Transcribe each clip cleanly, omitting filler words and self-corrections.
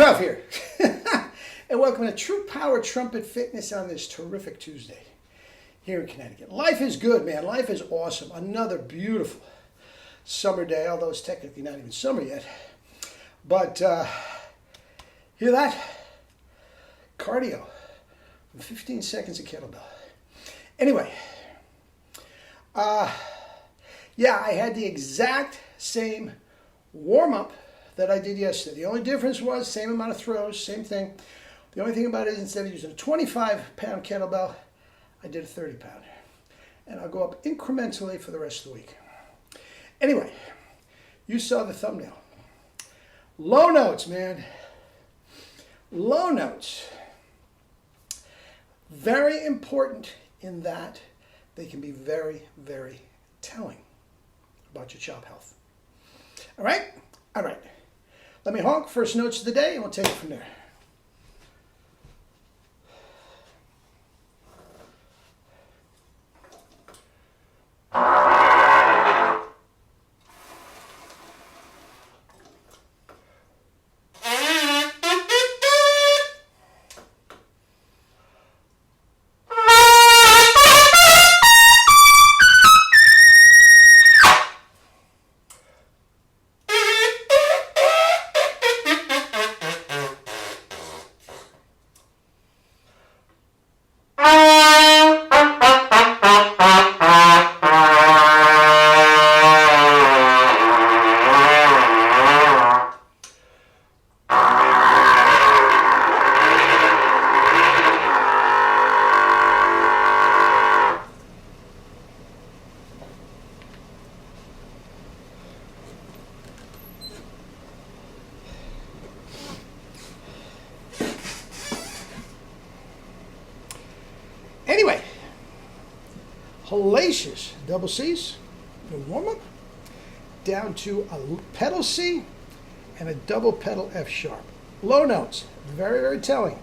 Ralph here, and welcome to True Power Trumpet Fitness on this terrific Tuesday here in Connecticut. Life is good, man. Life is awesome. Another beautiful summer day, although it's technically not even summer yet. But hear that? Cardio. 15 seconds of kettlebell. Anyway, yeah, I had the exact same warm-up that I did yesterday. The only difference was same amount of throws, same thing. The only thing about it is instead of using a 25-pound kettlebell, I did a 30-pound. And I'll go up incrementally for the rest of the week. Anyway, you saw the thumbnail. Low notes, man. Low notes. Very important in that they can be very, very telling about your chop health. All right? All right. Let me honk. First notes of the day, and we'll take it from there. Anyway, hellacious double C's, the warm-up, down to a pedal C and a double pedal F sharp. Low notes, very, very telling.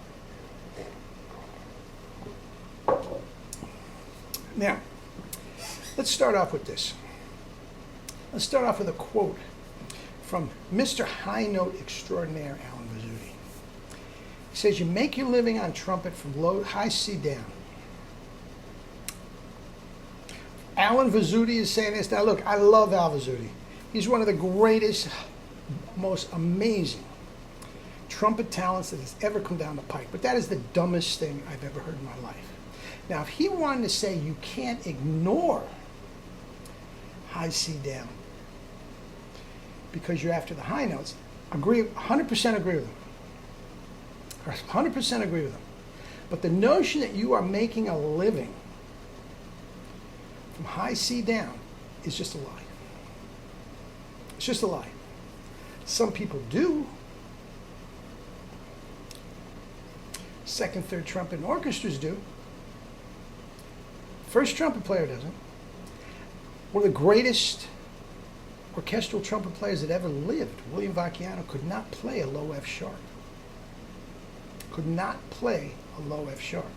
Now, let's start off with this. Let's start off with a quote from Mr. High Note Extraordinaire, Alan Vizzuti. He says, "You make your living on trumpet from low, high C down." Alan Vizzuti is saying this. Now, look, I love Al Vizzuti. He's one of the greatest, most amazing trumpet talents that has ever come down the pike. But that is the dumbest thing I've ever heard in my life. Now, if he wanted to say you can't ignore high C down because you're after the high notes, 100% agree with him. 100% agree with him. But the notion that you are making a living from high C down is just a lie. It's just a lie. Some people do. Second, third trumpet and orchestras do. First trumpet player doesn't. One of the greatest orchestral trumpet players that ever lived, William Vacchiano, could not play a low F sharp. Could not play a low F sharp.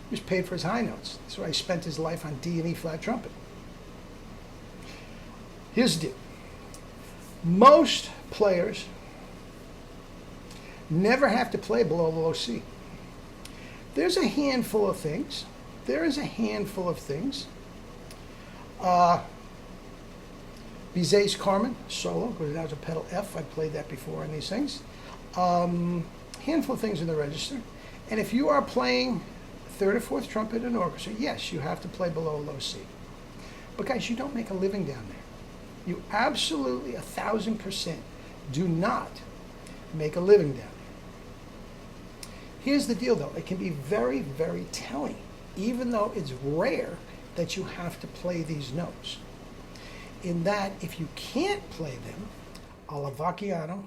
He was paid for his high notes. That's why he spent his life on D and E flat trumpet. Here's the deal. Most players never have to play below low C. There's a handful of things. There is a handful of things. Bizet's Carmen, solo, goes down to pedal F. I've played that before on these things. Handful of things in the register. And if you are playing third or fourth trumpet in orchestra, yes, you have to play below low C. But guys, you don't make a living down there. You absolutely 1,000% do not make a living down there. Here's the deal though, it can be very, very telling, even though it's rare that you have to play these notes. In that, if you can't play them, a la Vacchiano,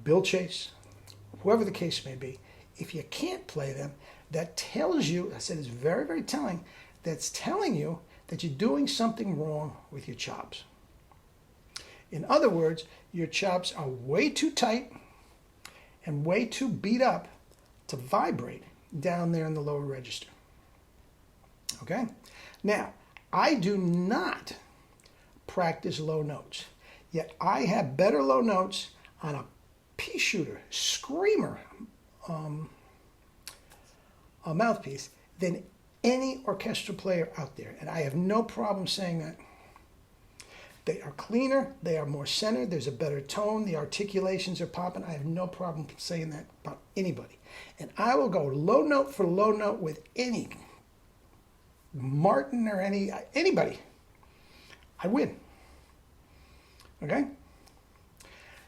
Bill Chase, whoever the case may be, if you can't play them, that tells you, I said it's very, very telling, that's telling you that you're doing something wrong with your chops. In other words, your chops are way too tight and way too beat up to vibrate down there in the lower register. Okay? Now, I do not practice low notes, yet I have better low notes on a piece pea shooter, screamer a mouthpiece than any orchestral player out there. And I have no problem saying that. They are cleaner, they are more centered, there's a better tone, the articulations are popping. I have no problem saying that about anybody. And I will go low note for low note with any Martin or anybody. I win. Okay?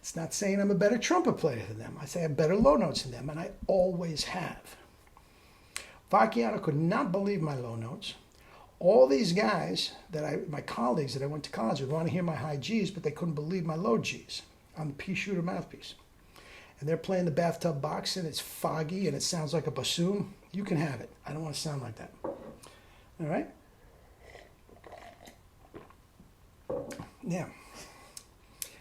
It's not saying I'm a better trumpet player than them. I say I have better low notes than them, and I always have. Vacchiano could not believe my low notes. All these guys, my colleagues that I went to college with, want to hear my high Gs, but they couldn't believe my low Gs on the pea shooter mouthpiece. And they're playing the bathtub box, and it's foggy, and it sounds like a bassoon. You can have it. I don't want to sound like that. All right? Now,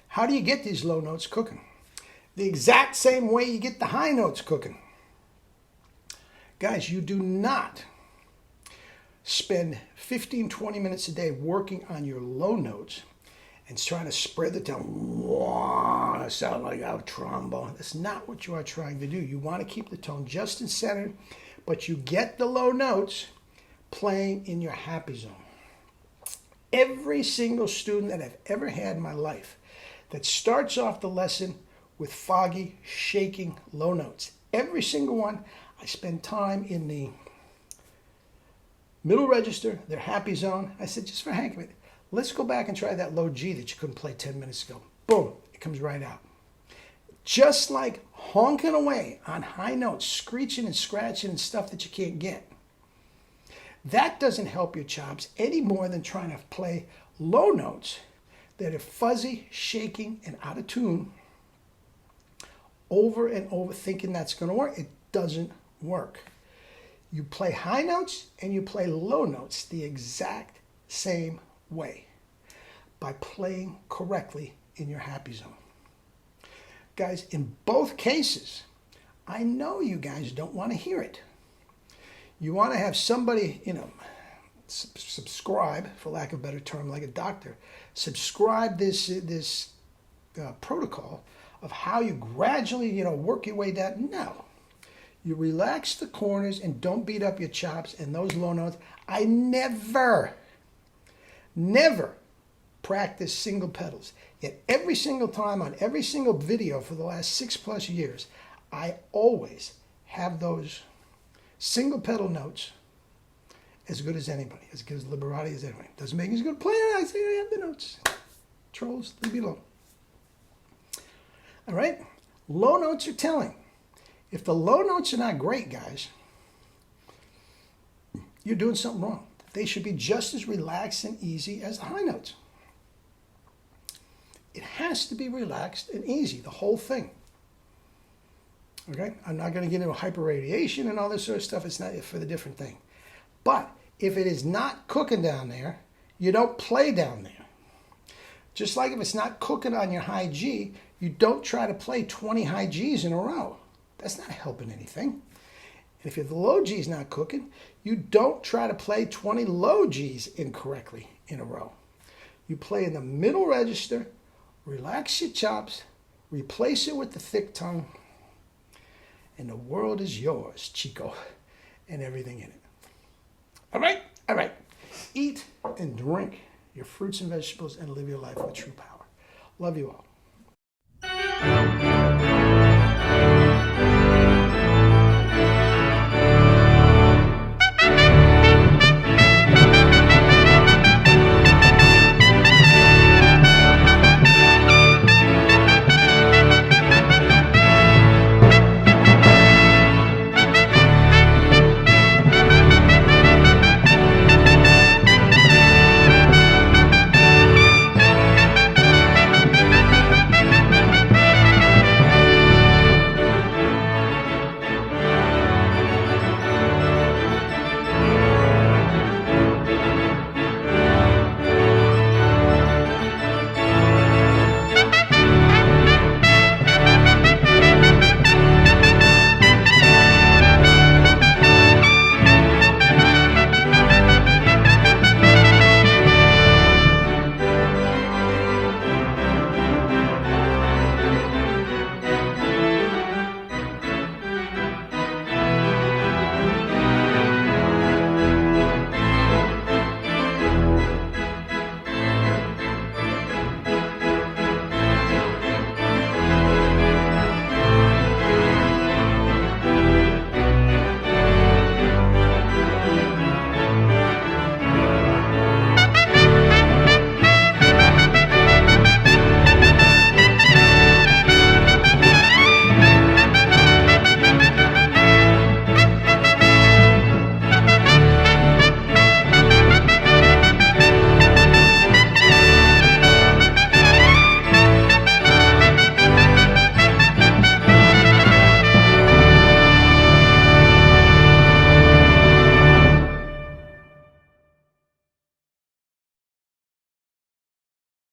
how do you get these low notes cooking? The exact same way you get the high notes cooking. Guys, you do not spend 15, 20 minutes a day working on your low notes and trying to spread the tone. Sound like a trombone. That's not what you are trying to do. You want to keep the tone just and centered, but you get the low notes playing in your happy zone. Every single student that I've ever had in my life that starts off the lesson with foggy, shaking low notes, every single one, I spend time in the middle register, their happy zone. I said, just for heck of it, let's go back and try that low G that you couldn't play 10 minutes ago. Boom, it comes right out. Just like honking away on high notes, screeching and scratching and stuff that you can't get. That doesn't help your chops any more than trying to play low notes that are fuzzy, shaking, and out of tune over and over thinking that's going to work. It doesn't work. You play high notes and you play low notes the exact same way by playing correctly in your happy zone. Guys, in both cases, I know you guys don't want to hear it. You want to have somebody, subscribe, for lack of a better term, like a doctor, subscribe this protocol of how you gradually, work your way down. No. You relax the corners and don't beat up your chops and those low notes. I never practice single pedals. Yet every single time on every single video for the last 6+ years, I always have those single pedal notes as good as anybody, as good as Liberati as anybody. Doesn't make me as good a player. I say I have the notes. Trolls, leave me alone. All right? Low notes are telling. If the low notes are not great, guys, you're doing something wrong. They should be just as relaxed and easy as the high notes. It has to be relaxed and easy, the whole thing. Okay? I'm not going to get into hyperradiation and all this sort of stuff. It's not for the different thing. But if it is not cooking down there, you don't play down there. Just like if it's not cooking on your high G, you don't try to play 20 high Gs in a row. That's not helping anything. And if the low G's not cooking, you don't try to play 20 low G's incorrectly in a row. You play in the middle register, relax your chops, replace it with the thick tongue, and the world is yours, Chico, and everything in it. All right? All right. Eat and drink your fruits and vegetables and live your life with true power. Love you all.